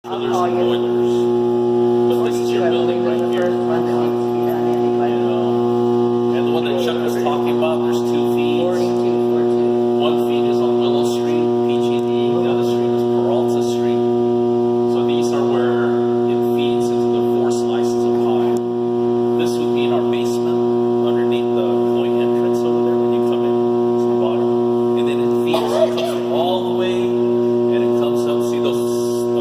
chillers and boilers. But this is your building right here. And the one that Chuck was talking about, there's 2 feeds. One feed is on Willow Street, PG&E. The other street is Peralta Street. So these are where it feeds into the 4 slices of pie. This would be in our basement, underneath the employee entrance over there when you come in. It's the bottom. And then it feeds, it comes all the way, and it comes up. See those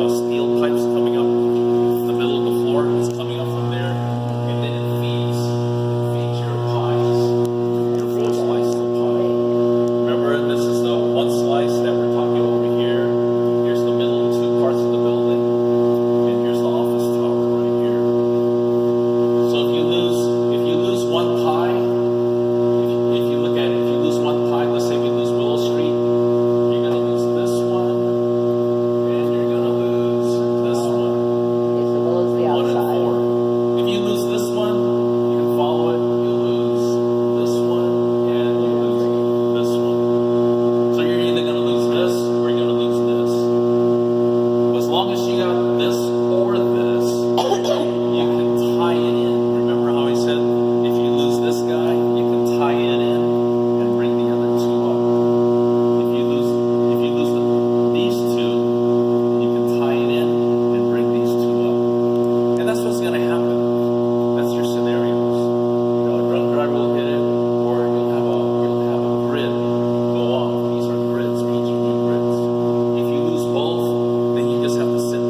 steel pipes coming up in the middle of the floor? It's coming up from there, and then it feeds your pies, your 4 slices of pie. Remember, this is the 1 slice that we're talking over here. Here's the middle 2 parts of the building, and here's the office tower right here. So if you lose 1 pie, if you look at it, if you lose 1 pie, let's say we lose Willow Street, you're gonna lose this one, and you're gonna lose this one. 1 and 4. If you lose this one, you can follow it. You'll lose this one, and you'll lose this one. So you're either gonna lose this or you're gonna lose this. But as long as you got this or this, you can tie it in. Remember how I said if you lose this guy, you can tie it in and bring the other 2 up. If you lose these 2, you can tie it in and bring these 2 up. And that's what's going to happen. That's your scenarios. A drunk driver will hit it, or you'll have a grid go off. These are grids, PG&E grids. If you lose both, then you just have to sit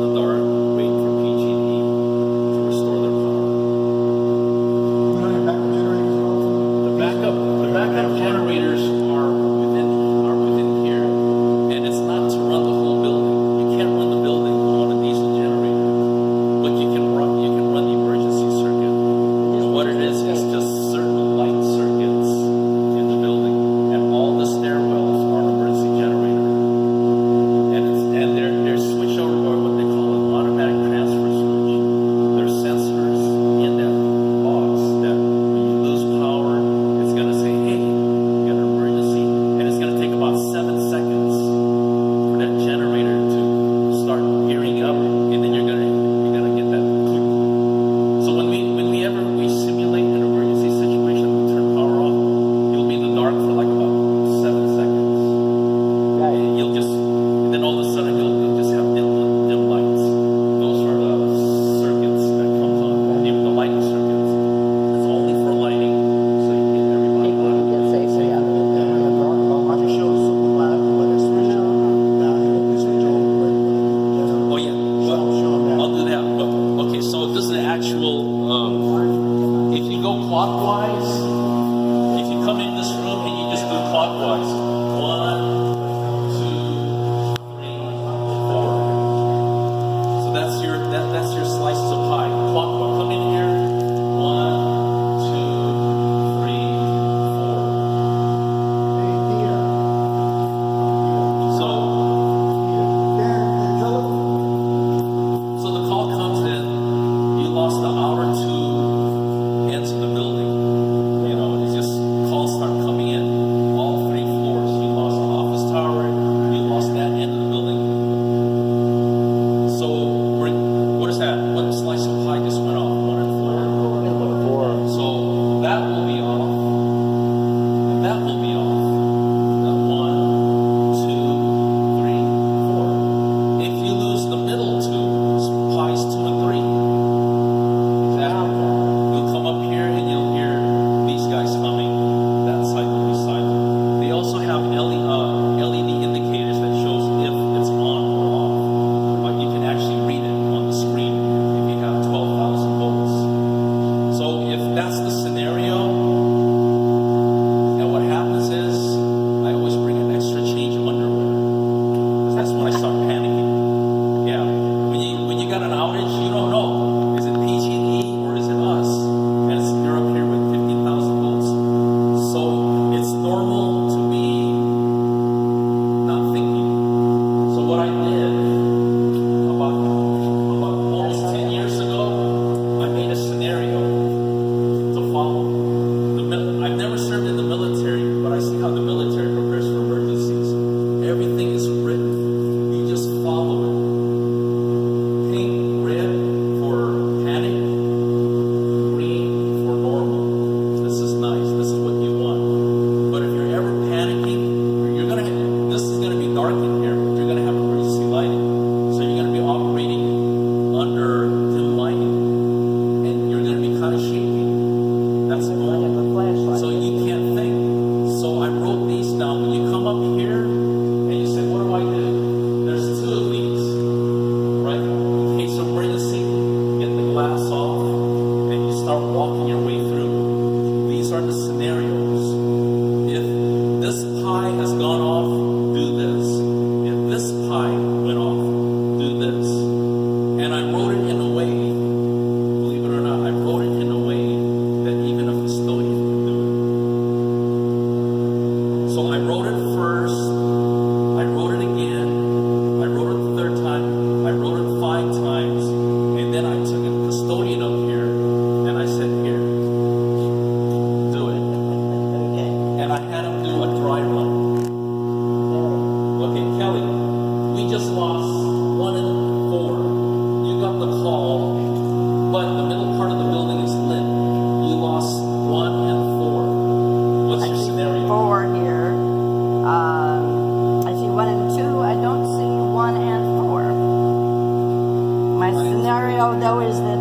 though is that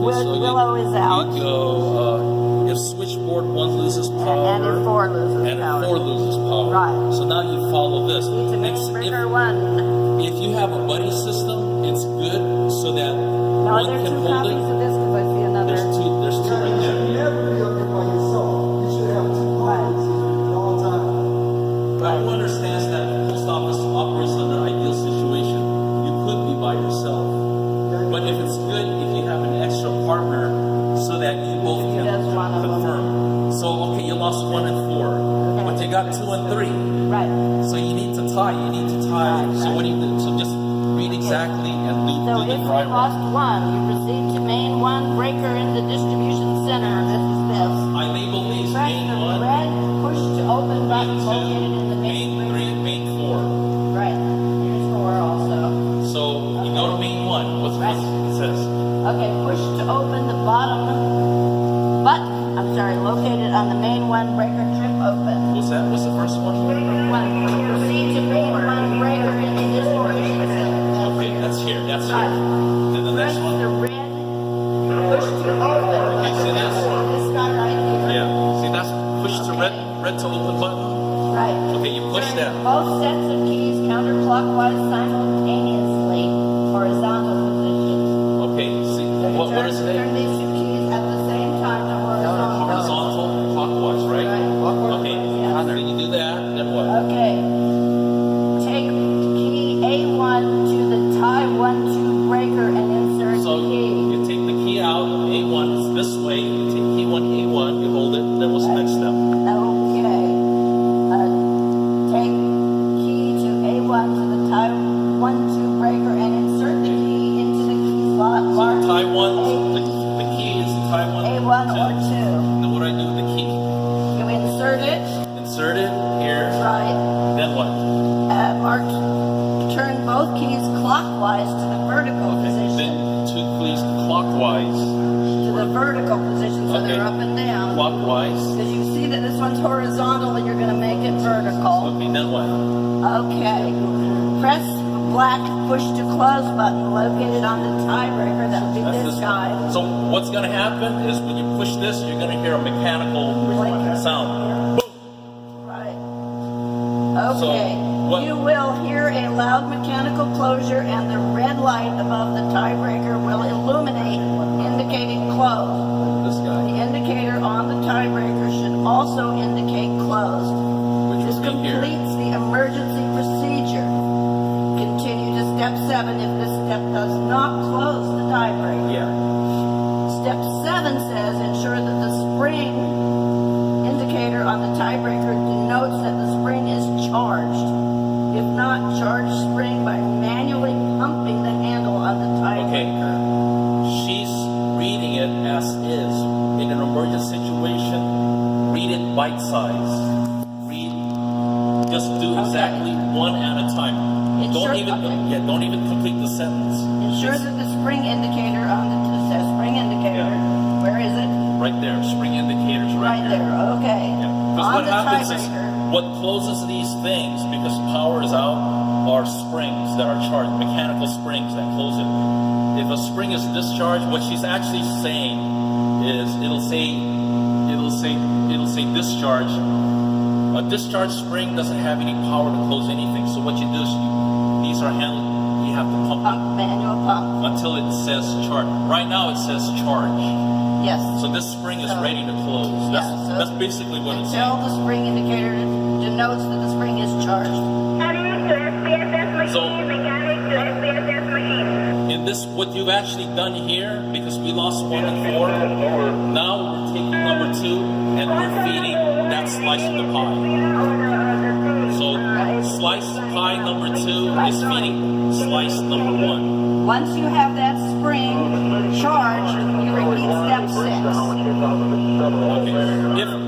Willow is out. You go, if switchboard 1 loses power, And if 4 loses and power. if 4 loses power. Right. So now you follow this. Need to make breaker 1. If you have a buddy system, it's good so that No, one there are can 2 hold copies it. of this because I see another. There's two right You there. never be up there by yourself. You should have 2 copies at all times. But who understands that the post office operates under an ideal situation? You could be by yourself. But if it's good, if you have an extra partner so that you both can That's one of them. confirm. So, okay, you lost 1 and 4, but you got 2 and 3. Right. So you need to tie. You need to tie. Right, So right. what do you do? So just read exactly and do So the if you dry lost run. 1, you proceed to main 1 breaker in the distribution center. This is this. I label these Press main the 1, red push to open button main located in the 2, main main 3, main 4. Right. Here's 4 also. So you go to main 1. What's Right. it says? Okay, push to open the bottom button. I'm sorry, located on the main 1 breaker trip open. What's that? What's the first one? 1. Proceed to main 1 breaker in the distribution center. Okay, that's here. That's Right. here. Then the Press next one. the red push to open Okay, see button. this? This guy right here. Yeah. See, that's push to red to open button. Right. Okay, you push Turn that. both sets of keys counterclockwise simultaneously, horizontal position. Okay, see, what is it? Turn these 2 keys at the same time to horizontal. Horizontal, clockwise, right? Right. Okay. Yeah. Then you do that. Then what? Okay. Take key A1 to the tie 1-2 breaker and insert So the key. you take the key out. A1 is this way. You take key 1, A1. You hold it. Then what's the next step? Okay. Take key to A1 to the tie 1-2 breaker and insert the key into the key slot marked Tie 1. The key is tie 1. A1 or 2. Then what do I do with the key? You insert it, Insert it here. right, Then what? mark, turn both keys clockwise to the vertical position. Then 2 keys clockwise. To the vertical position, so they're up and down. Clockwise. Because you see that this one's horizontal and you're going to make it vertical. Okay, then what? Okay. Press black push to close button located on the tiebreaker. That would be That's this guy. So what's going to happen is when you push this, you're going to hear a mechanical sound. Boom. Right. Okay. what- You will hear a loud mechanical closure and the red light above the tiebreaker will illuminate, indicating closed. This The guy, indicator on the tiebreaker should also indicate closed. which This would be here. completes the emergency procedure. Continue to step 7 if this step does not close the tiebreaker. Yeah. Step 7 says ensure that the spring indicator on the tiebreaker denotes that the spring is charged. If not, charge spring by manually pumping the handle on the Okay. tiebreaker. She's reading it as is. In an emergency situation, read it bite size. Read. Just do exactly one at a time. Ensure- okay. Don't even complete the sentence. Ensure that the spring indicator on the says spring indicator. Yeah. Where is it? Right there. Spring indicators Right here. there. Okay. Because On what the happens is, tiebreaker. what closes these things, because power is out, are springs that are charged, mechanical springs that close it. If a spring is discharged, what she's actually saying is it'll say discharge. A discharged spring doesn't have any power to close anything. So what you do is these are handled. You have to pump Pump, manual pump. until it says charge. Right now it says charge. Yes. So this spring is So- ready to close. That's, Yeah, so that's basically what it's Until saying. the spring indicator denotes that the spring is charged. So in this, what you've actually done here, because we lost 1 and 4, now we're taking number 2 and we're feeding that slice of the pie. So slice pie number 2 is feeding slice number 1. Once you have that spring charged, you repeat step 6. Okay.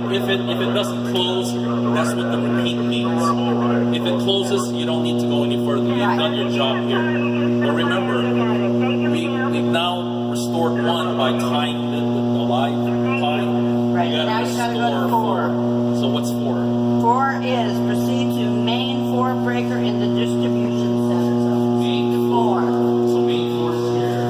If it doesn't close, that's what the repeat means. If it closes, you don't need to go any further. You've done your job here. But remember, we've now restored 1 by tying it with the live pie. Right, You now you gotta go to restore 4. So what's 4? 4 is proceed to main 4 breaker in the distribution center. So Main 4. So main 4 is here.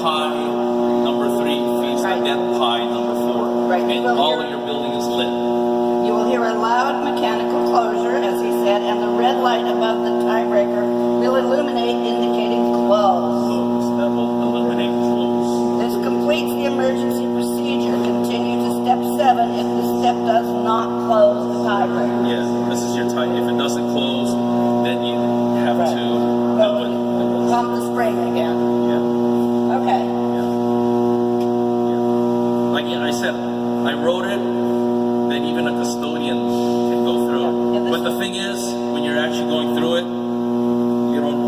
pi number 3 feeds Right. the net pi number 4. Right. And Well, all here- of your building is lit. You will hear a loud mechanical closure, as he said, and the red light above the tiebreaker will illuminate, indicating close. Close. That will illuminate close. This completes the emergency procedure. Continue to step 7 if the step does not close the tiebreaker. Yeah, this is your tie. If it doesn't close, then you have to do it. Pump the spring again. Yeah. Okay. Like I said, I wrote it, then even a custodian can go through it. Yeah, this- But the thing is, when you're actually going through it, you don't,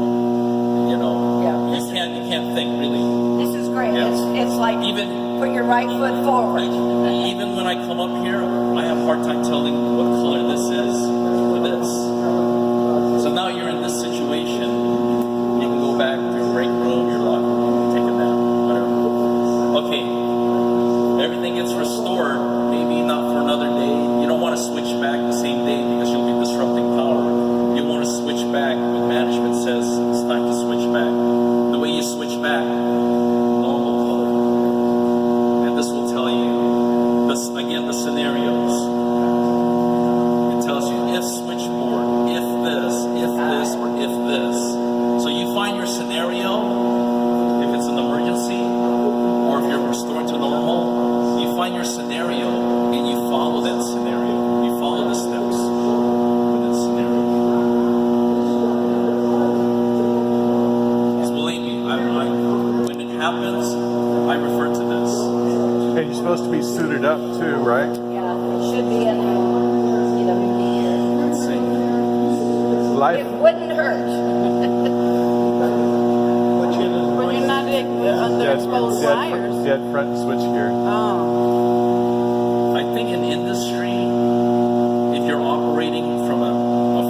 Yeah. you can't think really. This is great. Yeah. It's like Even- put your right foot forward. Even when I come up here, I have a hard time telling what color this is or this. So now you're in this situation, you can go back to your break room, your locker room, take a nap, whatever. Okay. Everything gets restored, maybe not for another day. You don't want to switch back the same day because you'll be disrupting power. You want to switch back when management says it's time to switch back. The way you switch back, normal color. And this will tell you, again, the scenarios. It tells you if switchboard, if this, or if this. So you find your scenario, if it's an emergency, or if you're restored to normal, you find your scenario and you follow that scenario. You follow the steps with that scenario. Because believe me, when it happens, I refer to this. And you're supposed to be suited up too, right? Yeah, it should be in CWD here. Let's see. Life. It wouldn't hurt. When you're not under exposed wires. Dead front switchgear. Oh. I think in industry, if you're operating from a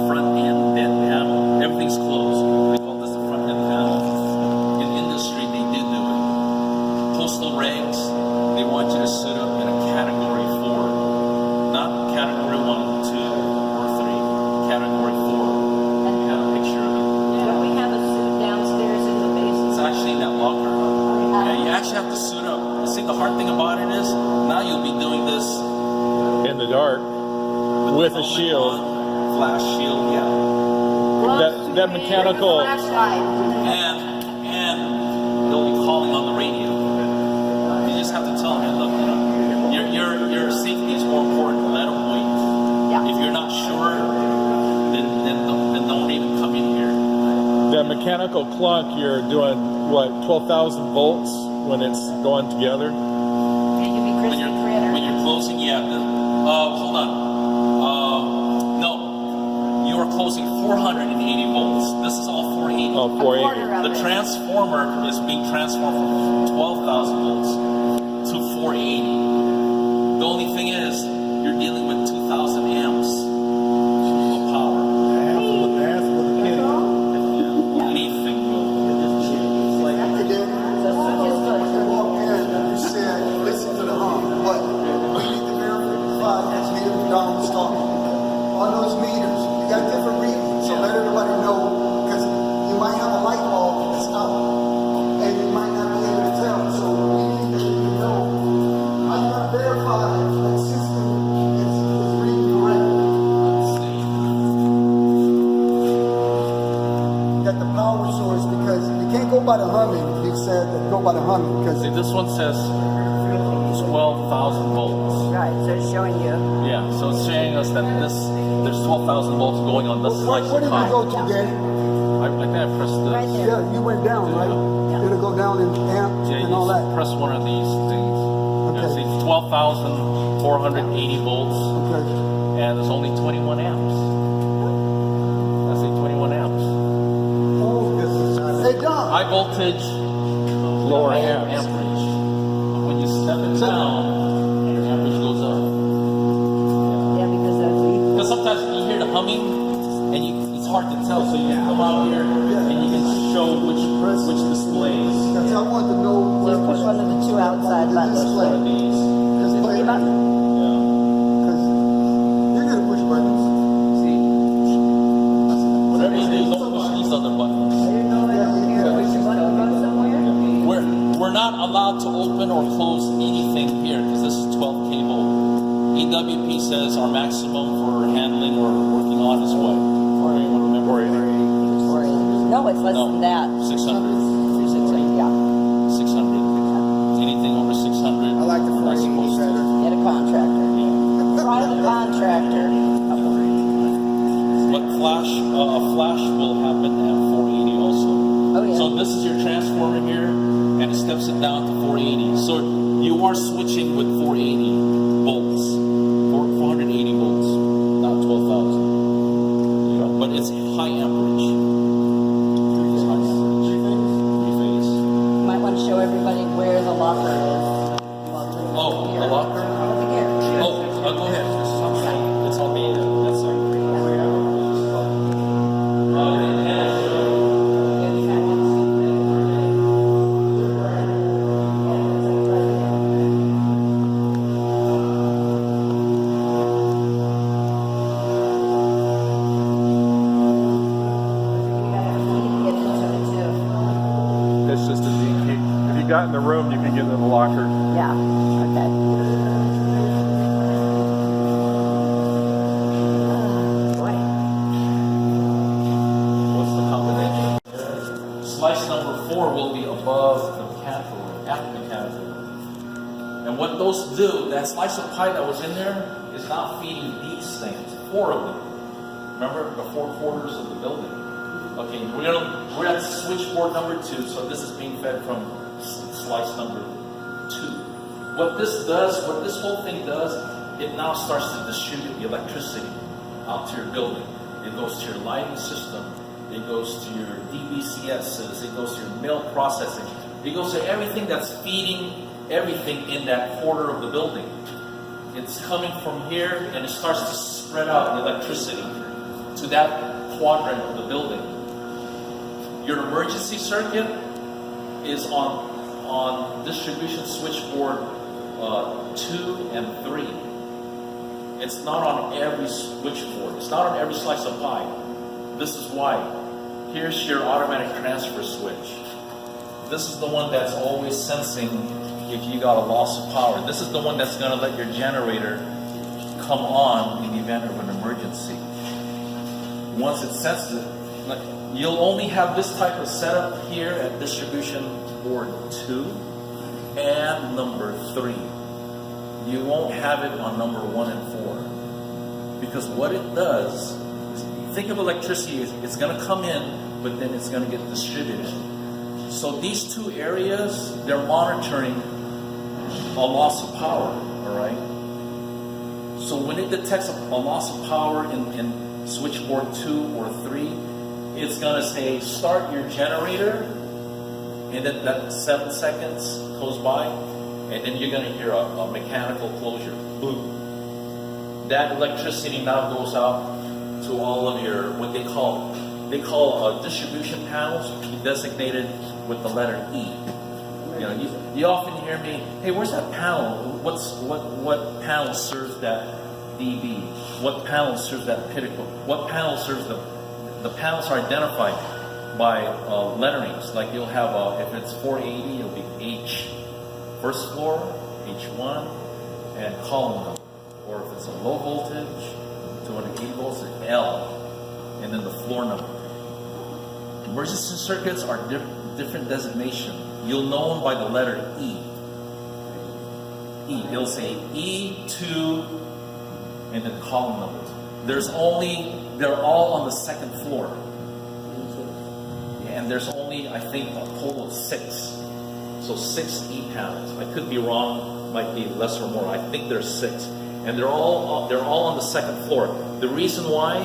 front end dead panel, everything's closed. They call this the front end panel. In industry, they do it. Postal regs, they want you to suit up in a category 4, not category 1, 2, or 3, category 4. You have a picture of it. Don't we have a suit downstairs in the basement? It's actually in that locker. Yeah, you actually have to suit up. See, the hard thing about it is now you'll be doing this In the dark. With a helmet shield. on, flash shield, yeah. That mechanical. Flashlight. And they'll be calling on the radio. You just have to tell them, look, your safety is more important. Let them wait. Yeah. If you're not sure, then don't even come in here. That mechanical clunk, you're doing what, 12,000 volts when it's going together? It could be crispy critter. When you're closing, yeah. Hold on. No, you are closing 480 volts. This is all 480. Oh, A quarter 480. of The it. transformer is being transformed from 12,000 volts to 480. The only thing is, you're dealing with 2,000 amps of power. Anything will. And then, So switches when you good. walk in, you said, listen to the hum. But we need to verify that's meter down starting. On those meters, you got different readings. So let everybody know, because you might have a light bulb that's out. And you might not be able to tell. So we need to know. I gotta verify that system is reading correctly. That the power source, because you can't go by the humming. You said that go by the humming because See, this one says 12,000 volts. Right, so it's showing you. Yeah, so it's showing us that there's 12,000 volts going on this where selection did we go column. to, Danny? I think I pressed this. Right there. Yeah, you went down, right? Yeah. It'll go down in amps Yeah, and all you that. press one of these things. Okay. Yeah, see, 12,480 volts, Okay. and there's only 21 amps. That's the 21 amps. Hey, Don. High voltage, Lower low amps. amperage. But when you step it down, your amperage goes up. Yeah, because that's the. Because sometimes you hear the humming, and it's hard to tell. So you can come out here and you can show which displays. Because I want to know Just push one of the two outside the buttons. One of display. these. Display button. Yeah. Because you're going to push buttons. See, whatever you do, don't push these other buttons. Push your button, go somewhere. We're not allowed to open or close anything here because this is 12 cable. EWP says our maximum for handling or working on is what? Or anyone remember? 480. No, it's less than that. 600. 680, yeah. 600. Anything over 600. I like the we're not 480 supposed to. better. Get a contractor. Try the contractor. But a flash will happen at 480 also. Oh, yeah. So this is your transformer here, and it steps it down to 480. So you are switching with 480 volts, 480 volts, not 12,000. You know, but it's high amperage. It's high amperage. Three phase. Might want to show everybody where the locker is. Oh, the locker. Over here. Oh, go ahead. It's on me. That's right. It's just a D key. If you got in the room, you can get in the locker. Yeah, okay. Boy. What's the combination? Slice number 4 will be above the mechanical room, at the mechanical room. And what those do, that slice of pie that was in there is not feeding these things, 4 of them. Remember the 4 quarters of the building? Okay, we're at switchboard number 2, so this is being fed from slice number 2. What this does, what this whole thing does, it now starts to distribute the electricity out to your building. It goes to your lighting system. It goes to your DBCSs. It goes to your mail processing. It goes to everything that's feeding everything in that quarter of the building. It's coming from here and it starts to spread out the electricity to that quadrant of the building. Your emergency circuit is on distribution switchboard 2 and 3. It's not on every switchboard. It's not on every slice of pie. This is why. Here's your automatic transfer switch. This is the one that's always sensing if you got a loss of power. This is the one that's going to let your generator come on in the event of an emergency. Once it senses it, you'll only have this type of setup here at distribution board 2 and number 3. You won't have it on number 1 and 4. Because what it does is, think of electricity, it's going to come in, but then it's going to get distributed. So these 2 areas, they're monitoring a loss of power, all right? So when it detects a loss of power in switchboard 2 or 3, it's going to say start your generator, and then that 7 seconds goes by, and then you're going to hear a mechanical closure. Boom. That electricity now goes out to all of your, what they call distribution panels, designated with the letter E. You know, you often hear me, hey, where's that panel? What panel serves that DB? What panel serves that pinnacle? What panel serves the panels are identified by letterings. Like you'll have, if it's 480, it'll be H, first floor, H1, and column number. Or if it's a low voltage, 280 volts, it's L, and then the floor number. Emergency circuits are different designation. You'll know them by the letter E. E. It'll say E2, and then column numbers. They're all on the 2nd floor. And there's only, I think, a total of 6. So 6 E panels. I could be wrong, might be less or more. I think there's 6. And they're all on the 2nd floor. The reason why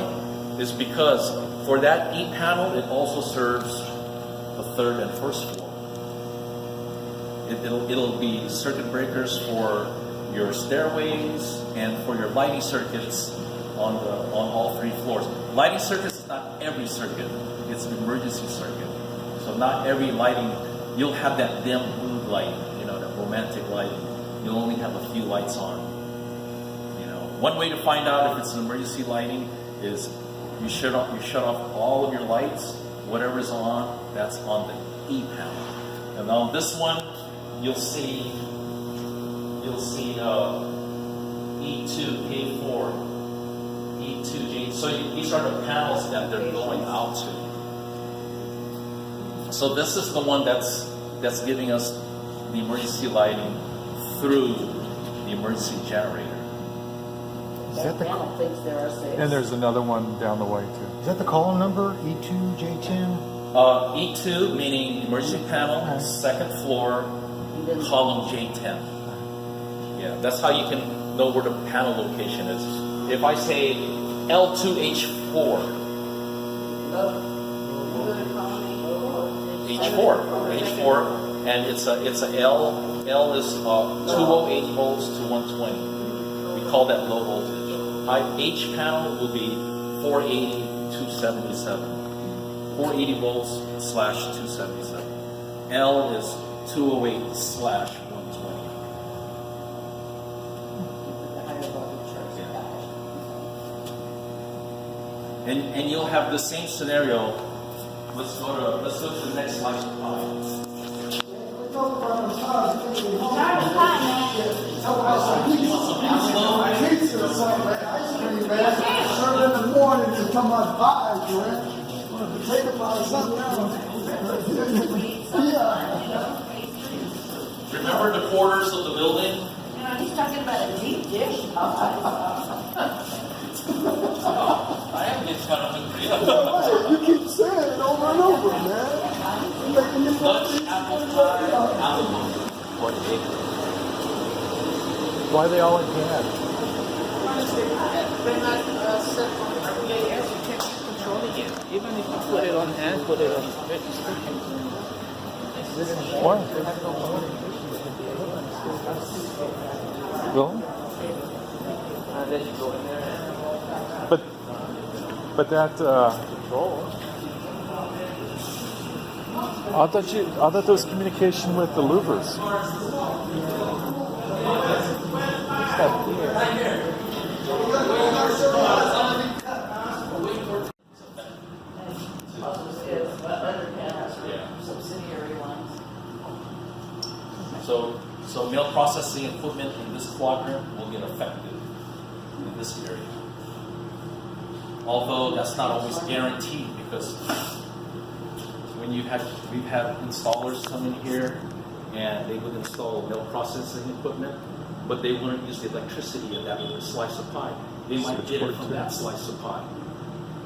is because for that E panel, it also serves the 3rd and 1st floor. It'll be circuit breakers for your stairways and for your lighting circuits on all 3 floors. Lighting circuits is not every circuit; it's an emergency circuit. So not every lighting. You'll have that dim mood light, that romantic lighting. You'll only have a few lights on. One way to find out if it's an emergency lighting is you shut off all of your lights. Whatever's on, that's on the E panel. And on this one, you'll see E2, K4, E2G. So these are the panels that they're going out to. So this is the one that's giving us the emergency lighting through the emergency generator. Is that the panel thinks there are 6. And there's another one down the way too. is that the column number E2J10? E2 meaning emergency panel, second floor, column J10. Yeah, that's how you can know where the panel location is. If I say L2H4, H4, and it's a L. L is 208 volts to 120. We call that low voltage. H panel will be 480 277. 480 volts slash 277. L is 208 slash 120. And you'll have the same scenario. Let's go to the next slide. In the morning to come on by, Joanne. Take about something else. Remember the quarters of the building? He's talking about a deep dish. I am getting kind of hungry. You keep saying it over and over, man. Lunch, apple pie, apple pie. Why are they all in hand? They're not set on RPAS, you can't keep controlling it. Even if you put it on hand, put it on registration. Why? Really? Unless you go in there and But that control. I thought there was communication with the louvers. Subsidiary ones. So mail processing equipment in this quadrant will get affected in this area. Although that's not always guaranteed, because when we've had installers come in here and they would install mail processing equipment, but they wouldn't use the electricity of that little slice of pie. They might get it from that slice of pie.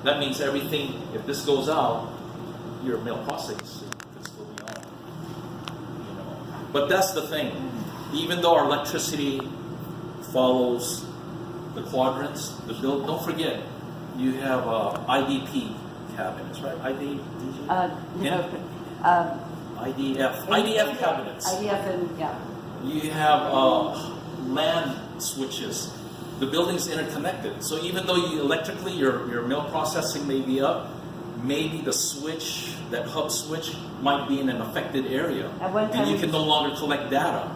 That means everything, if this goes out, your mail processing could still be on. You know. But that's the thing. Even though our electricity follows the quadrants, don't forget, you have IDP cabinets, right? IDF cabinets. IDF and, yeah. You have LAN switches. The building's interconnected. So even though electrically your mail processing may be up, maybe the switch, that hub switch, might be in an affected area. And you can no longer collect data.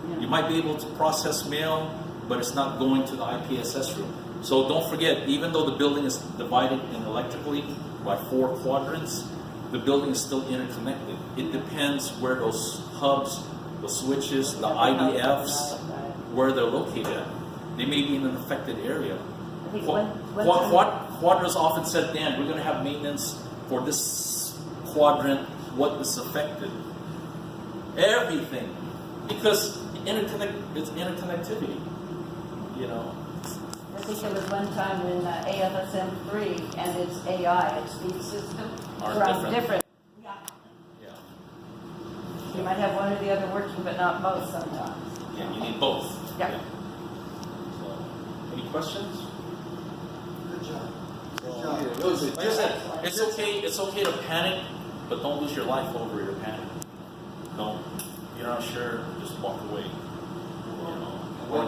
Yeah. You might be able to process mail, but it's not going to the IPSS room. So don't forget, even though the building is divided in electrically by 4 quadrants, the building is still interconnected. It depends where those hubs, the switches, the IDFs, where they're located at. They may be in an affected area. Quadrants often said, Dan, we're going to have maintenance for this quadrant, what is affected. Everything. Because it's interconnectivity. You know. I think there was one time when AFSM3 and its AI, its speed system, are different. Yeah. You might have one or the other working, but not both sometimes. Yeah, you need both. Yeah. So, any questions? Good job. Like I said, it's okay to panic, but don't lose your life over your panic. Don't. You're not sure, just walk away.